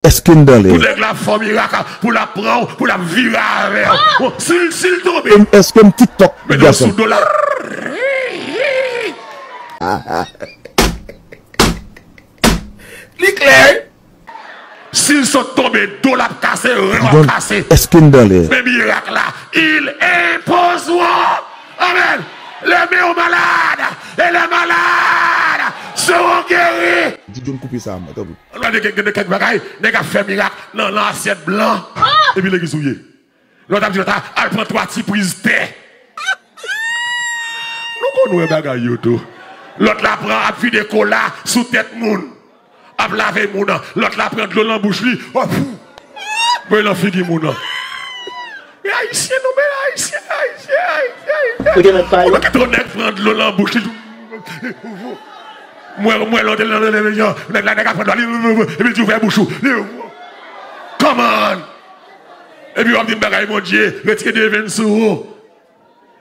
Scandale. Pour la forme miracle, pour la prendre, pour la virer avec. S'il tombe. Est-ce que TikTok, mais garçon? $. L'éclair. S'ils sont tombés, $, cassé, rien cassé. Scandale. Mais miracle là, il impose. Amen. Les meilleurs malades et les malades seront guéris. Dis donc couper ça, attends. On a des quelques bagailles, des gars fait miracle dans l'assiette blanc. Et puis les guisouillés. L'autre a dit, elle prend 3 petits prises terre. Nous connaissons les bagailles yoto. L'autre la prend à puis des colas sous tête moun. À laver moun. L'autre la prend de l'eau dans la bouche li. Oh fou. Mais l'en figue moun. Mais haïtien, non, mais haïtien. On va trop net prendre de l'eau dans la bouche. Moi, l'autre, la prend de l'eau. Et puis tu ouvres la bouche. Come on. Et puis on dit, mon Dieu, retirez des veines sur vous.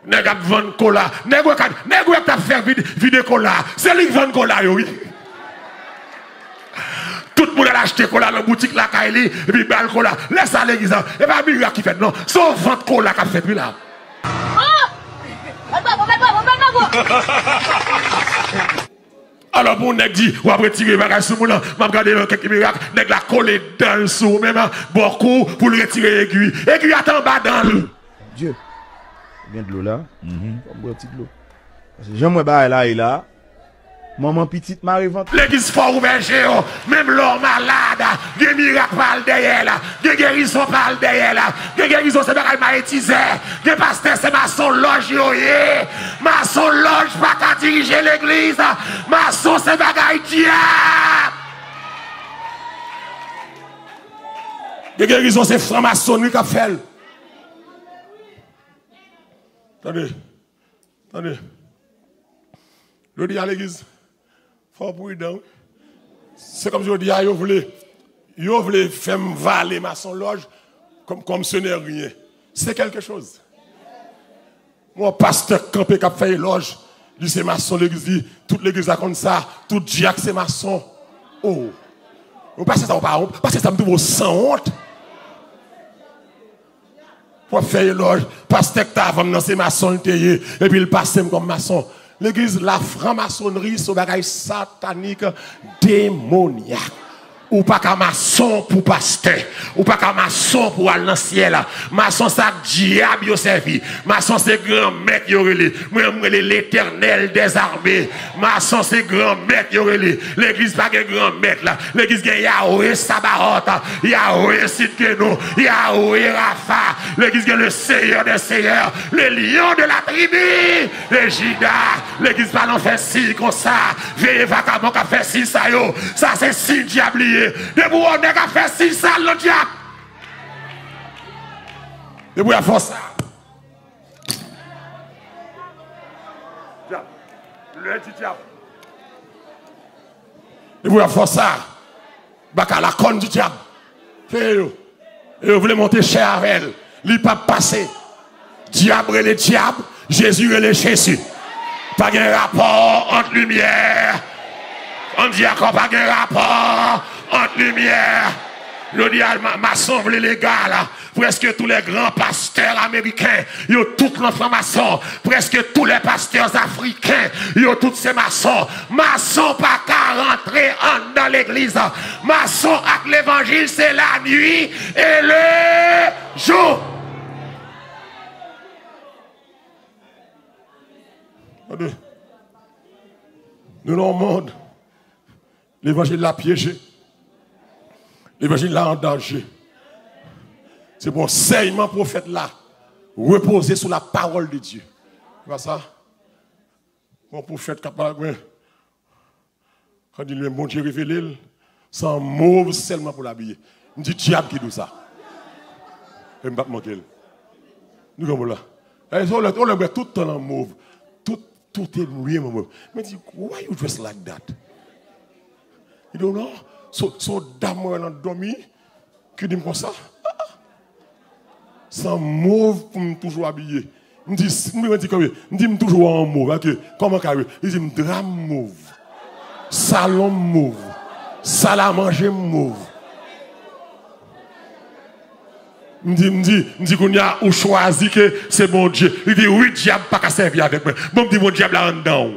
Nèg ap vendre cola. Nèg t'a faire vide cola. C'est lui qui vend cola oui. Tout le monde a acheté cola dans la boutique la Kaili et puis bal cola. Laisse ça l'église. Et pas miracle qui fait non. Son vente cola qu'a fait lui là. Alors pour nèg dit ou après tirer bagage sur moi m'a regarder quelques miracles nèg la coller dans le sou même beaucoup pour le retirer aiguille. Aiguille attend bas dans le Dieu. Bien de l'eau là. Comme boire petite l'eau. Parce que j'aime là et là. Maman petite m'arrive. L'église fort ouvert même l'homme malade, des miracles parlent derrière là, des guérisons parlent derrière là, des guérisons c'est bagaille maïtisé, des pasteurs c'est maçon loge yoye, maçon loge pas qu'à diriger l'église, maçon c'est bagaille diable. Des guérisons c'est franc-maçonnerie qu'a fait. Attendez. Je dis à l'église, faut prudent. C'est comme je dis à vous voulez faire valer maçon loge comme ce n'est rien. C'est quelque chose. Mon pasteur campé qui a fait loge, dit c'est maçon l'église, dit toute l'église a comme ça, tout diacre c'est maçon. Oh. Parce que ça pas honte, parce que ça me trouve sans honte. Pour faire loge, pasteur qui a dans c'est maçon et puis il passe comme maçon. L'église, la franc-maçonnerie, c'est un bagage satanique, démoniaque. Ou pas qu'un maçon pour pasteur. Ou pas qu'un maçon pour aller dans le ciel. Maçon, ça diable yo servi. Maçon, c'est grand maître yo relé. Moi, l'éternel des armées. Maçon, c'est grand maître yo relé. L'église, pas que grand maître là. L'église, il y a Yahweh Sabaoth. Yahweh Sidkeno. Yahweh Rapha. L'église, il y a le Seigneur des Seigneurs. Le lion de la tribu. Le Juda. L'église, pas l'en faire si comme ça. Veillez vacamment qu'à faire si ça yo. Ça, c'est si diablier. De vous, on a fait si ça, le diable. De vous, il faut ça. Le diable. De vous, il faut ça. Baka la conne du diable. Et vous voulez monter chez Avel. Il pas passer. Diable et le diable. Jésus et le Jésus. Pas de rapport entre lumière. On dit encore pas de rapport entre lumière. Je dis à maçon, les gars là, presque tous les grands pasteurs américains, ils ont tous les francs-maçons, presque tous les pasteurs africains, ils ont tous ces maçons. Maçon pas qu'à rentrer dans l'église. Maçon avec l'évangile, c'est la nuit et le jour. Nous dans le monde. L'évangile l'a piégé. L'évangile l'a en danger. C'est pour enseignement prophète là. Reposer sur la parole de Dieu. C'est pas ça? Mon prophète capable. Quand il lui bon Dieu révélé, sans mauve seulement pour l'habiller. Il dit diable qui dit ça. Et je ne vais pas manquer. Nous sommes là. On le met tout le temps en mauve. Tout est mouillé, mon mauve. Mais il dit, why you dress like that? Il dit, non, son dame a dormi, qui dit comme ça. Sans mauve pour me toujours habiller. Il me dit, toujours en mauve. Comment carré? Il dit, drame mauve. Salon mauve. Salle à manger mauve. me dit qu'on a ou choisi que c'est bon Dieu. Il dit oui, diable pas qu'à servir avec moi. Bon, me dit mon diable là en dedans.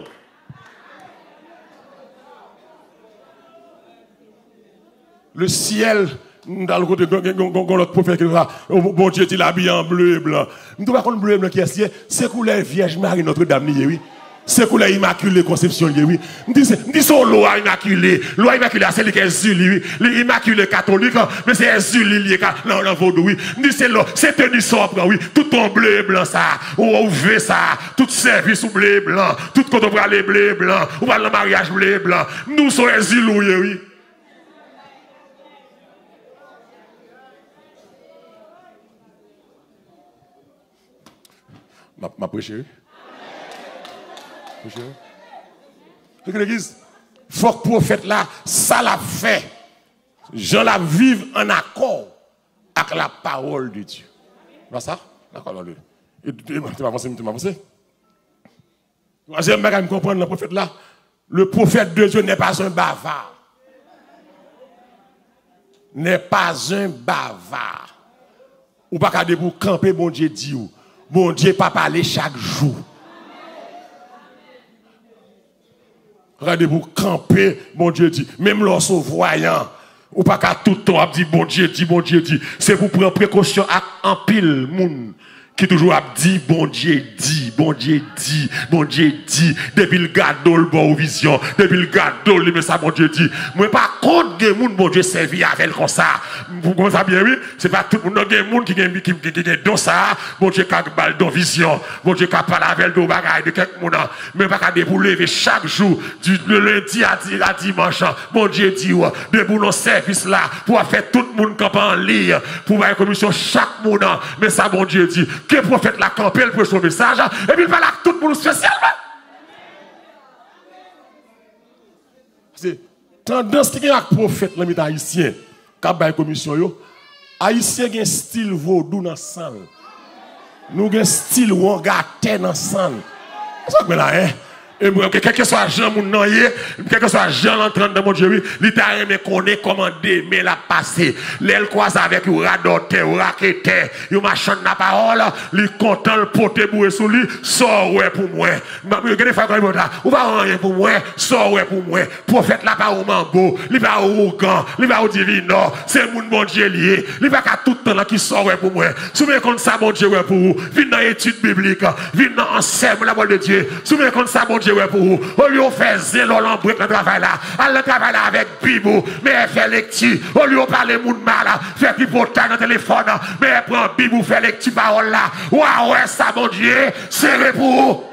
Le ciel, dans le côté de notre prophète qui dit, bon Dieu, il habillé en bleu et blanc. Nous ne pouvons pas connaître bleu et blanc qui est c'est couleur Vierge Marie, Notre-Dame, oui. C'est couleur Immaculée Conception, oui. Nous disons loi immaculée. Loi immaculée, c'est l'Église, oui. L'Immaculée catholique, mais c'est Jésus, dans le vaudou, oui. Nous disons c'est tenu sobre, oui. Tout en bleu et blanc, ça. Ou veut ça. Tout service ou bleu et blanc. Tout quand on va aller bleu et blanc. Ou va le mariage bleu et blanc. Nous sommes Jésus, oui. Ma prêché. L'église, il faut que le prophète là, ça l'a fait. Jean la vive en accord avec la parole de Dieu. Pas ça? D'accord, tu m'as avancé. Troisième bagage, comprendre le prophète là. Le prophète de Dieu n'est pas un bavard. N'est pas un bavard. Ou pas qu'à pour camper, bon Dieu dit ou. Bon Dieu pas parler chaque jour. Regardez-vous camper, bon Dieu dit. Même lorsqu'on voyant, ou pas qu'à tout le temps, dit bon Dieu dit, bon Dieu dit. C'est pour prendre précaution en pile, moun. Qui toujours a dit, bon Dieu dit, bon Dieu dit, bon Dieu dit, depuis le gâteau, le bon vision, depuis le gâteau, le mais ça, bon Dieu dit. Moi, pas contre des gens, bon Dieu servi avec comme ça. Vous comprenez bien, oui? C'est pas tout le monde, des gens qui dans ça, bon Dieu qui a balle dans vision, bon Dieu qui a parlé avec le bagage de quelques monde, mais pas qu'à pour lever chaque jour, du lundi à dimanche, bon Dieu dit, de pour nos services là, pour faire tout le monde camper en ligne, pour faire une commission chaque monde, mais ça, bon Dieu dit. Que le prophète l'a campé, il peut son message, et puis il parle à tout le monde spécialement. C'est tendance qui est avec le prophète, les haïtiens, qui a une commission, les haïtiens ont un style vaudou dans le sang. Nous avons un style où on garde dans le sang. C'est ça que là, hein? Et quel que soit Jean Mounanye, quel que soit Jean l'entrant dans mon Dieu, l'État aime connaître comment mais la passer. L'aile croise avec ou radote, ou raquette, ou machin de la parole, lui content le poté boué sous lui, sort ouais pour moi. Regardez faire comme ça, ou va rien pour moi, sort ouais pour moi. Prophète là pas au mango, il va au gant, il va au divino, c'est mon bon Dieu lié, il va qu'à tout le temps là qui sort ouais pour moi. Souvenez comme ça mon Dieu ouais pour vous, venez dans l'étude biblique, venez dans enseignement la parole de Dieu. Souvenez comme ça mon Dieu pour vous. Au lieu de faire zélo l'embrouille le travail là, elle travaille là avec Bibou, mais elle fait lecture. Au lieu de parler moun mal, fait pipotage dans le téléphone, mais elle prend Bibou, fait lecture parole là. Waouh, ouais, ça mon Dieu, c'est pour vous.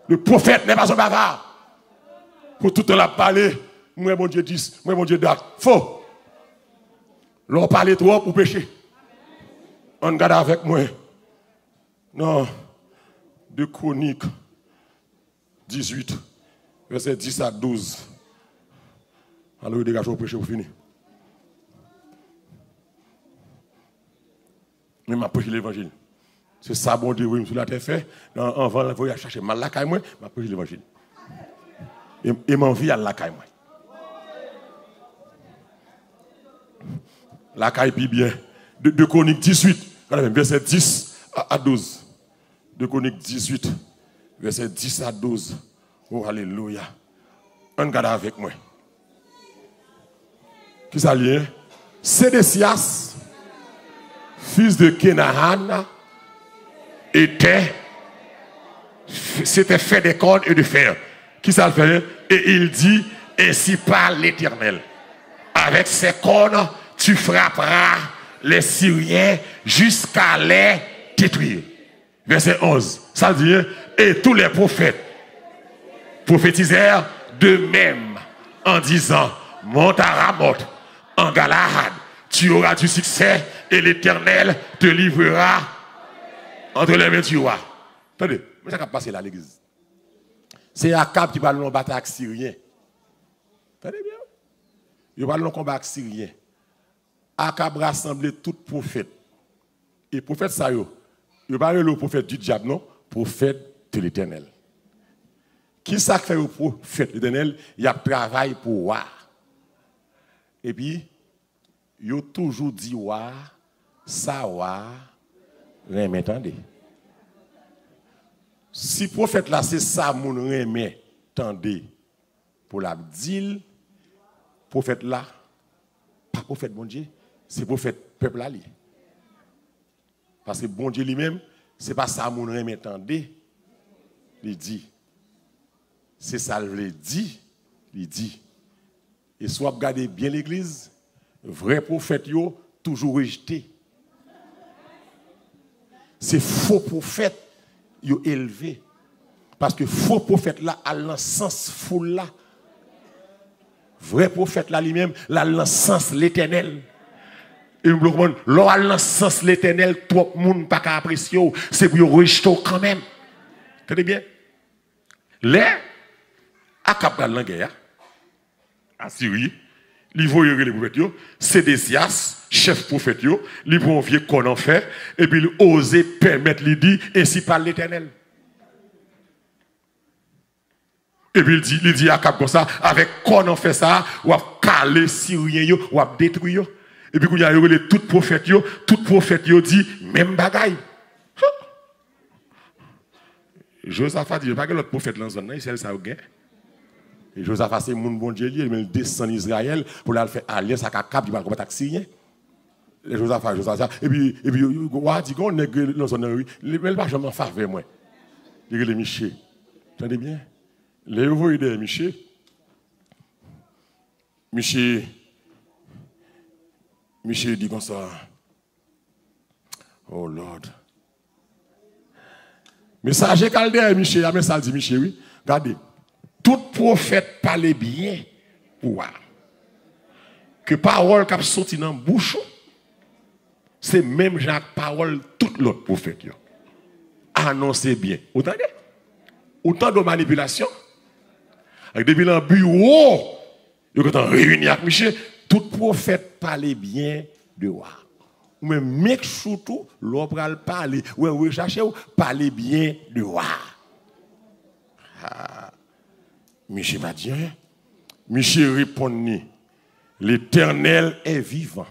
Le prophète n'est pas un bavard. Pour tout le temps parler, moi mon Dieu dit, moi mon Dieu date. Faux. L'on parle trop pour pécher. On garde avec moi. Non, de Chroniques 18, verset 10 à 12. Alors, il dégage au péché pour finir. Mais m'a prêché l'évangile. C'est ça, bon Dieu, oui, je l'ai fait. En vent, il faut y chercher mal la caille, moi, m'a prêché l'évangile. Et m'envie à la caille, moi. La caille, puis bien. De Chroniques 18, verset 10 à 12. De Chroniques 18, verset 10 à 12. Oh, alléluia. Un gars avec moi. Qui ça lié? Sédécias, fils de Kenahan, s'était fait des cordes et de fer. Qui ça le fait? Et il dit, ainsi parle l'Éternel. Avec ces cordes, tu frapperas les Syriens jusqu'à les détruire. Verset 11, ça dit, et tous les prophètes prophétisèrent de même en disant, monte à Ramoth, en Galahad, tu auras du succès et l'Éternel te livrera entre les mains du roi. Attendez, mais ça va passer là l'église. C'est Akab qui parle de bataille avec Syrien. Attendez bien. Il parle de combat avec Syrien. Akab rassemblait tout prophète. Et prophète ça yo. Il parle le prophète du diable, non? Prophète de l'Éternel. Qui ça fait le prophète de l'Éternel? Il y a travail pour voir. Et puis, yo toujours dit wa, ça wa, remet tendez. Si prophète là c'est ça moun remet tendez pour la dire prophète là pas prophète bon Dieu, c'est prophète peuple là li. Parce que bon Dieu lui-même, c'est pas ça moun remet tendez, il dit. C'est ça le dit, il dit. Et soit regardez bien l'église, vrai prophète yo toujours rejeté. C'est faux prophète yo élevé. Parce que faux prophète là a le sens fou là. Vrai prophète là lui-même, là le sens l'éternel. Et l'on a le sens l'éternel, trop monde pas qu'à apprécier, c'est pour rejeter quand même. Tenez bien. Les Akab dans la guerre, Assyrie, li voye les prophètes yo, Sédécias, chef prophète yo, li bon vieux qu'on en fait, et puis il ose permettre lui dire, ainsi parle l'Éternel. Et puis il dit Akab comme ça, avec qu'on en fait ça, ou a calé Syrien yo, ou a détruit yo. Et puis quand il y a eu tout prophète yo dit, même bagaille. Josaphat dit, pas que l'autre prophète dans la zone, c'est ça au gain. Et Josaphat, c'est mon bon Dieu, il descend en Israël pour aller faire alliance avec Akab, il va combattre Syrien. Josaphat. Et puis, on dit qu'on est dans la zone, il ne va jamais faire avec moi. Il est Miché. Entendez bien? Les voyez de Miché. Miché dit comme ça. Oh Lord. Messager Calder, Miché, mais ça dit Miché, oui. Regardez. Tout prophète parle bien pour voir. Que parole qui a sorti dans la bouche, c'est même genre parole tout l'autre prophète. Annoncez bien. Autant de manipulation. Avec depuis le bureau, il y a réuni avec Miché, tout prophète parle bien de voir. Ou même mec surtout, l'on parler, ou rechercher, parler bien de voir. Miché va dire, Miché répond, l'Éternel est vivant.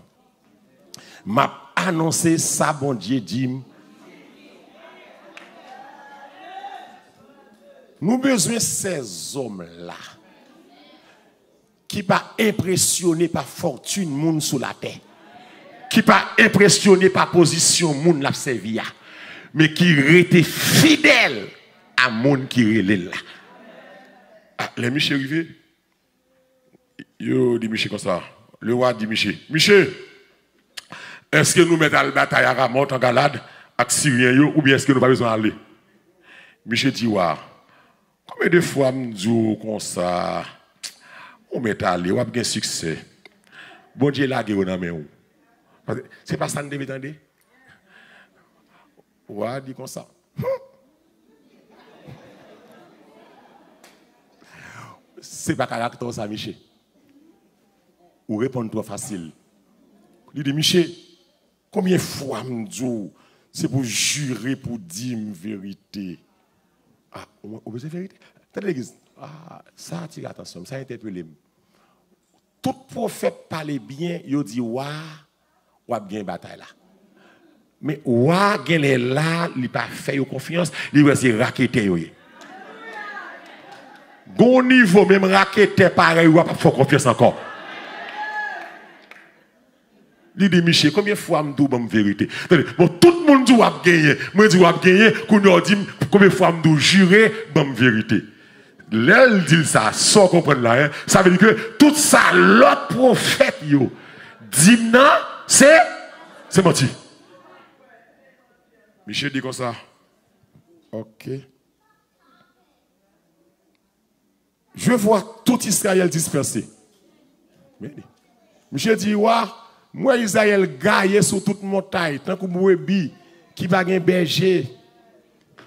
M'a annoncé ça, bon Dieu dit. Nous avons besoin de ces hommes-là qui ne sont pas impressionnés par fortune monde sous la terre, qui ne sont pas impressionnés par position monde la servi, mais qui restent fidèles à monde qui relève là. Les Michel arrivés, yo dit Michel comme ça. Le roi dit Michel, est-ce que nous mettons à la bataille à Ramoth en Galade avec Syrien ou bien est-ce que nous n'avons pas besoin d'aller? Michel dit, ouais. Combien de fois me dis comme ça, on met à aller, on a bien succès. Bon Dieu l'a guerre dans main. C'est pas ça que nous devons entendre. Ouais, dit comme ça. C'est pas caractère ça, Michel. Ou répondre trop facile. Il dit, Michel, combien de fois me dis c'est pour jurer, pour dire une vérité. Ah, on veut dire vérité. L'église, ça attire attention, ça interpelle. Tout prophète parle bien, il dit, ou a bien une bataille là. Mais ou a gagné là, il n'a pas fait confiance, il va se raqueter. Gon niveau, même raqueter pareil, ou a pas fait confiance encore. Il dit, Michel, combien de fois me dis bonne vérité? Bon, tout le monde dit ou a gagné. Moi, je dis ou a gagné, qu'on dit combien de fois me dis jurer bonne vérité. L'elle dit ça, sans comprendre là, ça veut dire que tout ça, l'autre prophète, dit non, c'est menti. Michel dit comme ça. Ok. Je vois tout Israël dispersé. Michel dit, ouais. Moi, Israël gagne sur toute montagne, tant que Mouébi, qui va gagner berger.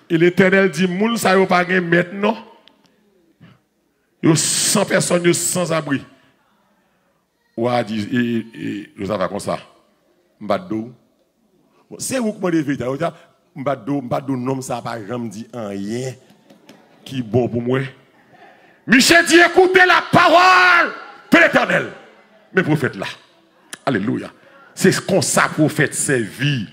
Et l'Éternel dit, moun sa yo pas gagner maintenant. Yo 100 personnes, yo sans abri. Ouah dit, et je savais comme ça. Mbadou. C'est où que moi devais dire, Mbadou, nom ça pas jamais dit rien qui est bon pour moi. Michel dit, écoutez la parole de l'Éternel. Mes prophètes là. Alléluia. C'est comme ça prophète servi.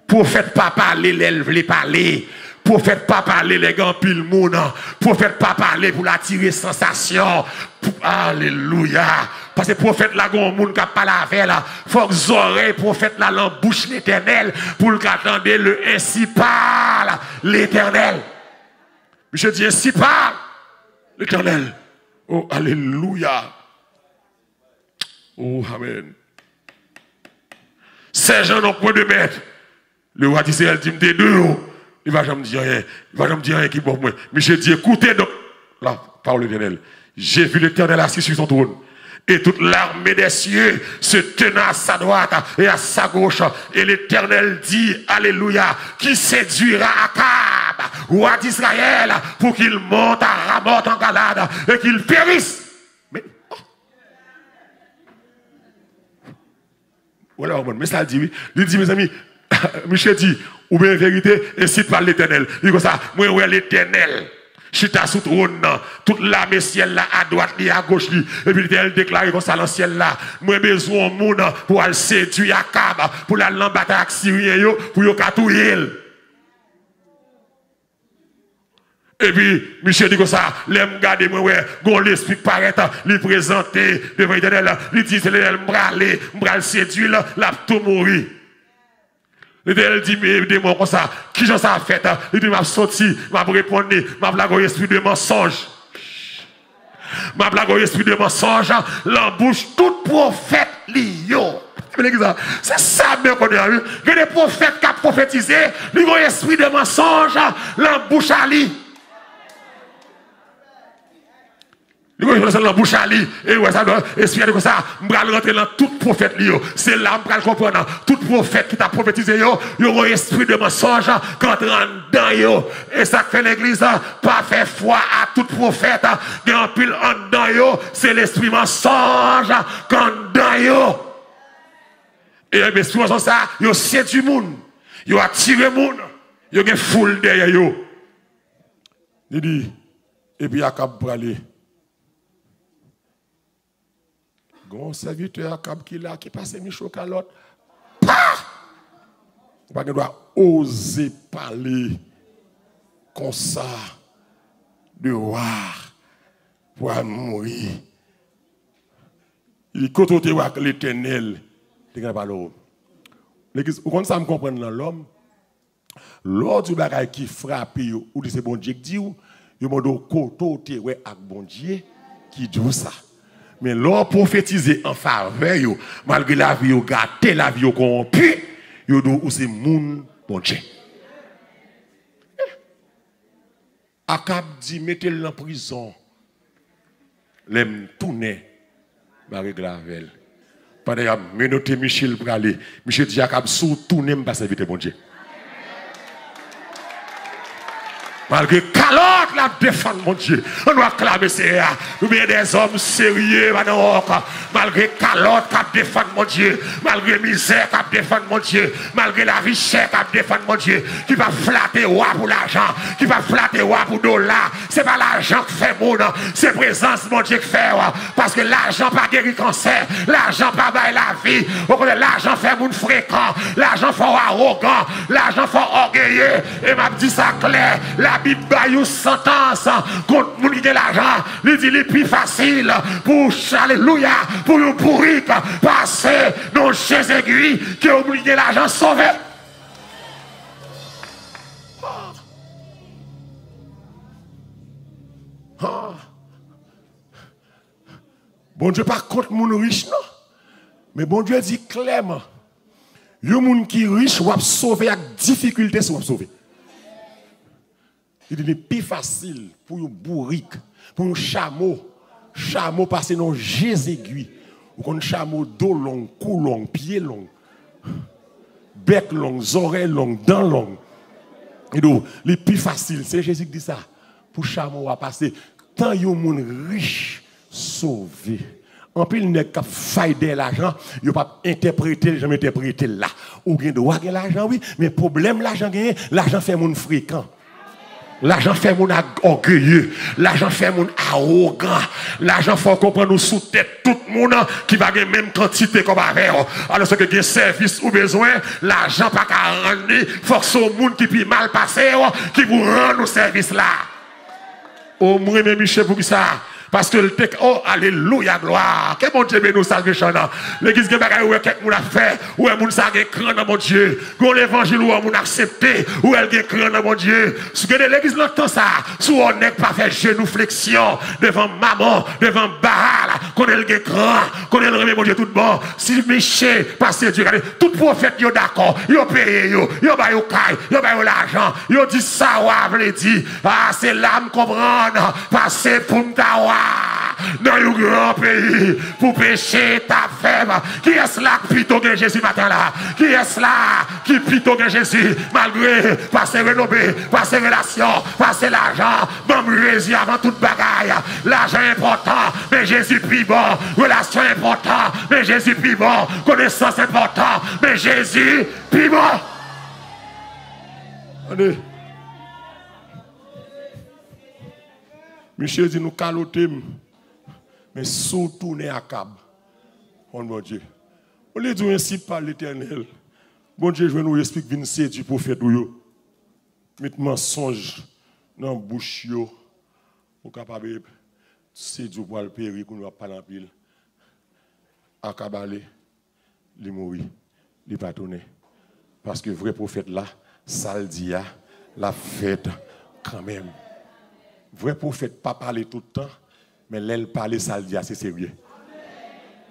Prophète pas parler, les parler. Prophète pas parler, les gants pile monde. Prophète pas parler pour l'attirer sensation. Alléluia. Parce que prophète là, gon monde qui parle avec là. Faut que les oreilles prophète là l'embouche l'Éternel pour qu'attendez le ainsi parle l'Éternel. Je dis ainsi parle l'Éternel. Oh, alléluia. Oh, amen. Ces gens n'ont point de maître. Le roi d'Israël dit, m'te deux. Il va jamais dire rien. Il va jamais dire rien qui bon moi. Mais je dis, écoutez donc. Là, parole l'Éternel. J'ai vu l'Éternel assis sur son trône. Et toute l'armée des cieux se tenait à sa droite et à sa gauche. Et l'Éternel dit, alléluia, qui séduira Akab, roi d'Israël, pour qu'il monte à Ramoth en Galade et qu'il périsse. Mais, voilà, mais ça dit, oui. Il dit, mes amis, Michel dit, ou bien vérité, et cite par l'Éternel. Il dit comme ça, moi, ouais, l'Éternel. Chita sous trône, toute l'armée ciel là, à droite et à gauche. Et puis elle déclare comme ça dans le ciel là. Moi besoin de monde pour aller séduire Akab, pour aller en bataille avec Syrien, pour y catouiller. Et puis, Michel dit comme ça, l'aime garder moi, ouais, gon l'esprit paraît, lui présenter devant l'Éternel, lui dit, c'est l'Éternel, m'bral séduire, là, tout mourir. L'Éternel dit, mais aidez-moi comme ça. Qui j'en ça a fait? Il dit, m'a sorti, m'a répondu, m'a blague au esprit de mensonge. M'a blague au esprit de mensonge, l'embouche tout prophète lio. C'est ça, bien qu'on a vu. Il y a des prophètes qui ont prophétisé, ils ont esprit de mensonge, l'embouche à lui. Il y a l'embouche à lui. Et ouais, ça doit espérer comme ça. Je vais rentrer dans tout prophète. C'est là que je vais comprendre. Tout prophète qui t'a prophétisé, il y a un esprit de mensonge quand on rentre dedans. Et ça fait l'église, pas faire foi à tout prophète. Il y a un pile en dedans, c'est l'esprit mensonge quand dedans. Et l'esprit mensonge, ça, il y a séduit le monde. Il y a attiré le monde. Il y a une foule derrière. Il dit, et puis il y a pour aller. Gon serviteur Akab qui là, qui passe Michel Calotte. On doit oser parler comme ça de roi pour mourir. Il est côté de l'Éternel. L'église, vous comprenez ça, me comprendre dans l'homme? Lors du bagage qui frappe, ou de ce bon Dieu qui dit, vous m'avez côté avec bon Dieu qui dit ça. Mais l'on prophétiser en faveur, malgré la vie, gâté la vie corrompue, c'est moun bon Dieu. Akab dit, mettez-le en prison. L'aime tourner, Marie Glavel. Pendant qu'il a menotté Michel pour aller, Michel dit, Akab, sous tourner, je vais servir bon Dieu. Malgré calotte la défendre mon Dieu. On doit clamer ça. Nous sommes des hommes sérieux, malgré calotte qui défendre mon Dieu. Malgré misère qui défendre mon Dieu. Malgré la richesse qui défendre mon Dieu. Qui va flatter roi pour l'argent. Qui va flatter roi pour dollar. Ce n'est pas l'argent qui fait mon nom. C'est présence mon Dieu qui fait. Parce que l'argent pas guéri cancer. L'argent pas bailler la vie. L'argent fait mon fréquent. L'argent fait arrogant. L'argent fait orgueilleux. Et m'a dit ça clair. La Bible a une sentence contre nous qui l'argent. Il dit le plus facile pour alléluia, pour nous pourrir, passer dans chez aiguilles qui ont oublié l'argent sauvé. Bon Dieu pas contre mon riche, non. Mais bon Dieu dit clairement, il y a des gens qui sont riches, ou sauver avec difficulté, ou sauver. Il est plus facile pour un bourrique, pour un chameau passer dans les aiguilles, ou un chameau dos long, cou long, pied long, bec long, oreilles long, dents long. Et donc, le plus facile, c'est Jésus qui dit ça, pour le chameau à passer. Tant il y a des gens riches, sauvés. En plus, il n'y a pas faille de l'argent, il n'y a pas interprété, jamais interprété là. Ou bien de l'argent, oui, mais le problème, l'argent fait mon fréquent. L'argent fait mon orgueilleux. L'argent fait mon arrogant. L'argent faut comprendre nous sous tête tout le monde qui va gagner même quantité comme avec. Alors ce que des service ou besoin, l'argent pas qu'à rendre, faut que ce monde qui peut mal passer qui vous rend nos services là. Au moins même Michel pour ça. Parce que le texte, oh, alléluia, gloire. Que mon Dieu nous salvation. L'église qui a fait, où fait, où est mon cran dans mon Dieu. Où l'évangile où on accepté, où elle a cran dans mon Dieu. Ce que l'église l'entend ça, si on n'est pas fait genuflexion devant maman, devant Baal, qu'on est le grand, qu'on est le remet mon Dieu tout bon. Si Michel passe Dieu, tout prophète, yo d'accord, yo payé, yo ba yo caille, yo ba yo l'argent, yo dit ça, ou a dit, ah, c'est l'âme comprendre, passer pour m'tawa. Dans un grand pays pour pécher ta femme. Qui est-ce là qui plutôt que Jésus matin là? Qui est-ce là qui plutôt que Jésus malgré passer renommé, passer relation, passer l'argent, même Jésus avant toute bagaille. L'argent important, mais Jésus plus bon. Relation important, mais Jésus plus bon. Connaissance important, mais Jésus plus bon. Allez. Michel dit nous calotons, mais surtout à cab. Oh mon Dieu. On lui dit ainsi par l'Éternel. Bon Dieu, je vais nous expliquer Vinci du prophète ou mettre mensonge dans la bouche pour capable c'est du pour le périr pour nous pas en pile. Akabalé, il mourir, il pas tourner. Parce que vrai prophète là, ça le dit la fête quand même. Vrai prophète pas parler tout le temps, mais l'aile parler ça le dit assez sérieux.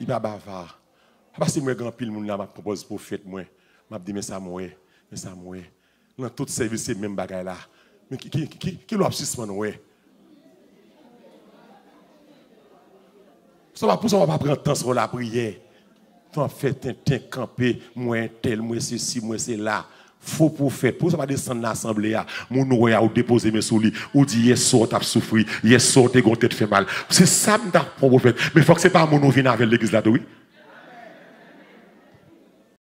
Il va bavard. Parce que moi grand pile moun là m'a propose prophète moi, m'a dit mais ça moi. Dans tout service c'est même bagaille là. Mais qui l'a suspendre ouais. Ça va pour ça on va prendre temps sur la prière. T'en fait un camper, moi tel, moi ceci, moi c'est là. Faux prophète, pour ça va descendre dans l'assemblée, mon oué ou déposer mes sous lui, ou dit yes sort t'as souffri, yes sort t'es gon tête fait mal. C'est ça m'ta prophète. Mais faut que c'est pas mon vienne avec l'église là oui.